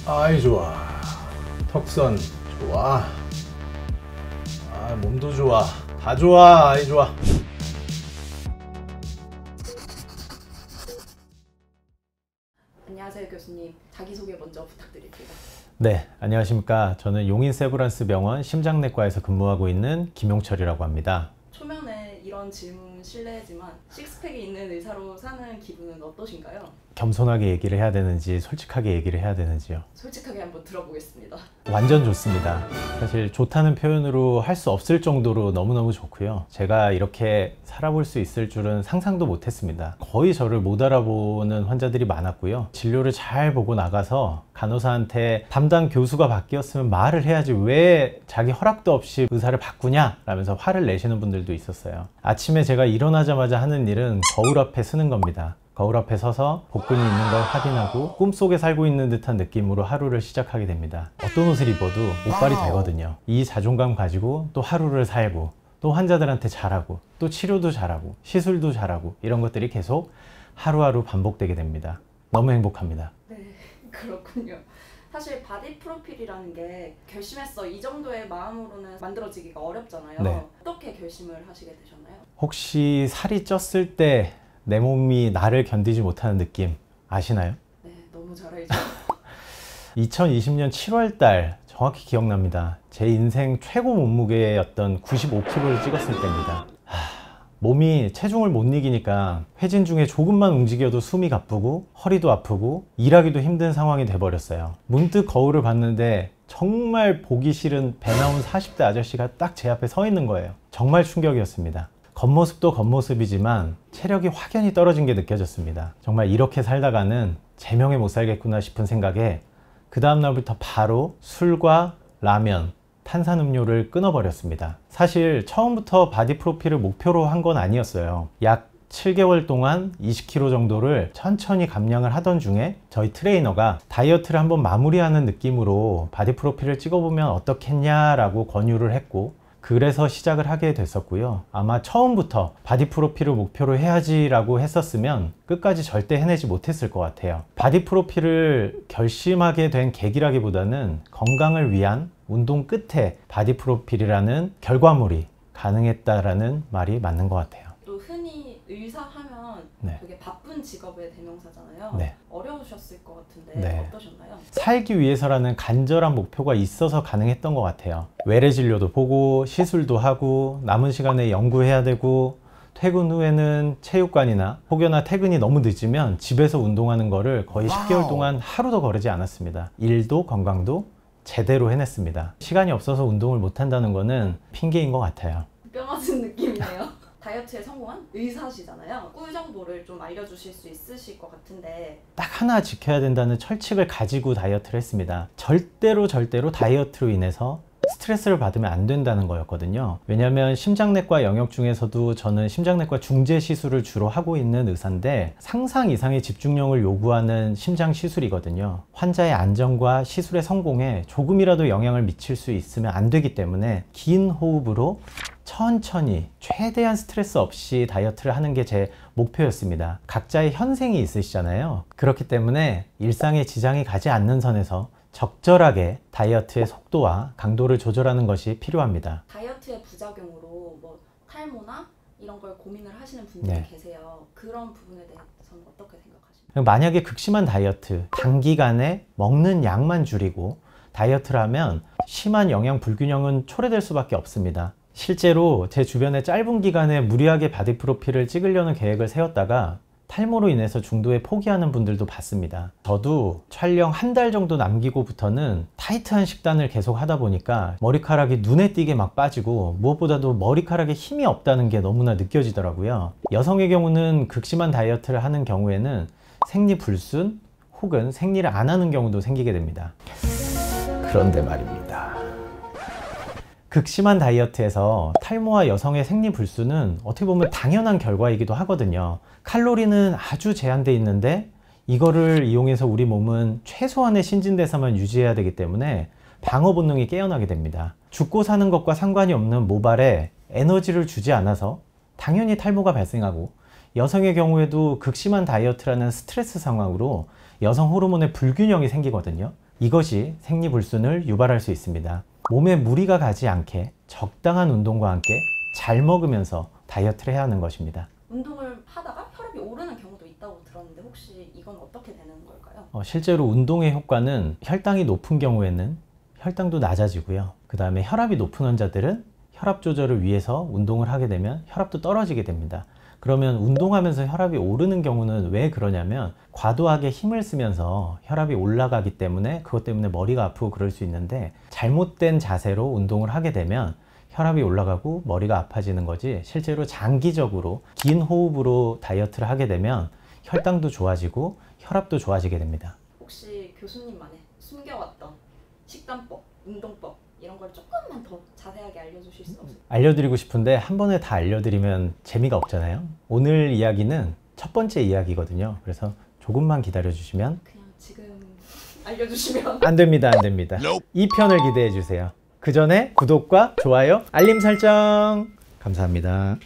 아이 좋아. 턱선 좋아. 아 몸도 좋아. 다 좋아. 아이 좋아. 안녕하세요 교수님. 자기소개 먼저 부탁드릴게요. 네, 안녕하십니까. 저는 용인 세브란스 병원 심장내과에서 근무하고 있는 김용철이라고 합니다. 초면에 이런 질문 실례지만 식스팩이 있는 의사로 사는 기분은 어떠신가요? 겸손하게 얘기를 해야 되는지 솔직하게 얘기를 해야 되는지요? 솔직하게 한번 들어보겠습니다. 완전 좋습니다. 사실 좋다는 표현으로 할 수 없을 정도로 너무너무 좋고요. 제가 이렇게 살아볼 수 있을 줄은 상상도 못했습니다. 거의 저를 못 알아보는 환자들이 많았고요. 진료를 잘 보고 나가서 간호사한테 담당 교수가 바뀌었으면 말을 해야지 왜 자기 허락도 없이 의사를 바꾸냐 라면서 화를 내시는 분들도 있었어요. 아침에 제가 일어나자마자 하는 일은 거울 앞에 서는 겁니다. 거울 앞에 서서 복근이 있는 걸 확인하고 꿈속에 살고 있는 듯한 느낌으로 하루를 시작하게 됩니다. 어떤 옷을 입어도 옷빨이 되거든요. 이 자존감 가지고 또 하루를 살고 또 환자들한테 잘하고 또 치료도 잘하고 시술도 잘하고 이런 것들이 계속 하루하루 반복되게 됩니다. 너무 행복합니다. 네, 그렇군요. 사실 바디 프로필이라는 게 결심했어 이 정도의 마음으로는 만들어지기가 어렵잖아요. 네. 어떻게 결심을 하시게 되셨나요? 혹시 살이 쪘을 때 내 몸이 나를 견디지 못하는 느낌 아시나요? 네, 너무 잘 알죠. 2020년 7월 달 정확히 기억납니다. 제 인생 최고 몸무게였던 95kg를 찍었을 때입니다. 몸이 체중을 못 이기니까 회진 중에 조금만 움직여도 숨이 가쁘고 허리도 아프고 일하기도 힘든 상황이 돼버렸어요. 문득 거울을 봤는데 정말 보기 싫은 배 나온 40대 아저씨가 딱 제 앞에 서 있는 거예요. 정말 충격이었습니다. 겉모습도 겉모습이지만 체력이 확연히 떨어진 게 느껴졌습니다. 정말 이렇게 살다가는 제명에 못 살겠구나 싶은 생각에 그 다음날부터 바로 술과 라면, 탄산음료를 끊어버렸습니다. 사실 처음부터 바디 프로필을 목표로 한 건 아니었어요. 약 7개월 동안 20kg 정도를 천천히 감량을 하던 중에 저희 트레이너가 다이어트를 한번 마무리하는 느낌으로 바디 프로필을 찍어보면 어떻겠냐라고 권유를 했고 그래서 시작을 하게 됐었고요. 아마 처음부터 바디 프로필을 목표로 해야지 라고 했었으면 끝까지 절대 해내지 못했을 것 같아요. 바디 프로필을 결심하게 된 계기라기보다는 건강을 위한 운동 끝에 바디 프로필이라는 결과물이 가능했다라는 말이 맞는 것 같아요. 또 흔히 의사 하면 네. 되게 바쁜 직업의 대명사잖아요. 네. 어려우셨을 것 같은데 네. 어떠셨나요? 살기 위해서라는 간절한 목표가 있어서 가능했던 것 같아요. 외래 진료도 보고 시술도 하고 남은 시간에 연구해야 되고 퇴근 후에는 체육관이나 혹여나 퇴근이 너무 늦으면 집에서 운동하는 거를 거의 10개월 동안 하루도 거르지 않았습니다. 일도 건강도 제대로 해냈습니다. 시간이 없어서 운동을 못한다는 거는 핑계인 것 같아요. 뼈 맞은 느낌이네요. 다이어트에 성공한 의사시잖아요. 꿀 정보를 좀 알려주실 수 있으실 것 같은데 딱 하나 지켜야 된다는 철칙을 가지고 다이어트를 했습니다. 절대로 다이어트로 인해서 스트레스를 받으면 안 된다는 거였거든요. 왜냐하면 심장내과 영역 중에서도 저는 심장내과 중재 시술을 주로 하고 있는 의사인데 상상 이상의 집중력을 요구하는 심장 시술이거든요. 환자의 안전과 시술의 성공에 조금이라도 영향을 미칠 수 있으면 안 되기 때문에 긴 호흡으로 천천히 최대한 스트레스 없이 다이어트를 하는 게 제 목표였습니다. 각자의 현생이 있으시잖아요. 그렇기 때문에 일상에 지장이 가지 않는 선에서 적절하게 다이어트의 속도와 강도를 조절하는 것이 필요합니다. 다이어트의 부작용으로 뭐 탈모나 이런 걸 고민을 하시는 분들이 계세요. 그런 부분에 대해서는 어떻게 생각하십니까? 만약에 극심한 다이어트, 단기간에 먹는 양만 줄이고 다이어트를 하면 심한 영양 불균형은 초래될 수밖에 없습니다. 실제로 제 주변에 짧은 기간에 무리하게 바디 프로필을 찍으려는 계획을 세웠다가 탈모로 인해서 중도에 포기하는 분들도 봤습니다. 저도 촬영 한 달 정도 남기고부터는 타이트한 식단을 계속 하다 보니까 머리카락이 눈에 띄게 막 빠지고 무엇보다도 머리카락에 힘이 없다는 게 너무나 느껴지더라고요. 여성의 경우는 극심한 다이어트를 하는 경우에는 생리불순 혹은 생리를 안 하는 경우도 생기게 됩니다. 그런데 말입니다. 극심한 다이어트에서 탈모와 여성의 생리불순은 어떻게 보면 당연한 결과이기도 하거든요. 칼로리는 아주 제한되어 있는데 이거를 이용해서 우리 몸은 최소한의 신진대사만 유지해야 되기 때문에 방어 본능이 깨어나게 됩니다. 죽고 사는 것과 상관이 없는 모발에 에너지를 주지 않아서 당연히 탈모가 발생하고, 여성의 경우에도 극심한 다이어트라는 스트레스 상황으로 여성 호르몬의 불균형이 생기거든요. 이것이 생리불순을 유발할 수 있습니다. 몸에 무리가 가지 않게 적당한 운동과 함께 잘 먹으면서 다이어트를 해야 하는 것입니다. 운동을 하다가 혈압이 오르는 경우도 있다고 들었는데 혹시 이건 어떻게 되는 걸까요? 실제로 운동의 효과는 혈당이 높은 경우에는 혈당도 낮아지고요. 그 다음에 혈압이 높은 환자들은 혈압 조절을 위해서 운동을 하게 되면 혈압도 떨어지게 됩니다. 그러면 운동하면서 혈압이 오르는 경우는 왜 그러냐면 과도하게 힘을 쓰면서 혈압이 올라가기 때문에 그것 때문에 머리가 아프고 그럴 수 있는데 잘못된 자세로 운동을 하게 되면 혈압이 올라가고 머리가 아파지는 거지 실제로 장기적으로 긴 호흡으로 다이어트를 하게 되면 혈당도 좋아지고 혈압도 좋아지게 됩니다. 혹시 교수님만의 숨겨왔던 식단법, 운동법 이런 걸 조금만 더 자세하게 알려주실 수 없을까요? 알려드리고 싶은데 한 번에 다 알려드리면 재미가 없잖아요. 오늘 이야기는 첫 번째 이야기거든요. 그래서 조금만 기다려 주시면 그냥 지금 알려주시면 안 됩니다. 2편을 기대해 주세요. 그 전에 구독과 좋아요, 알림 설정 감사합니다.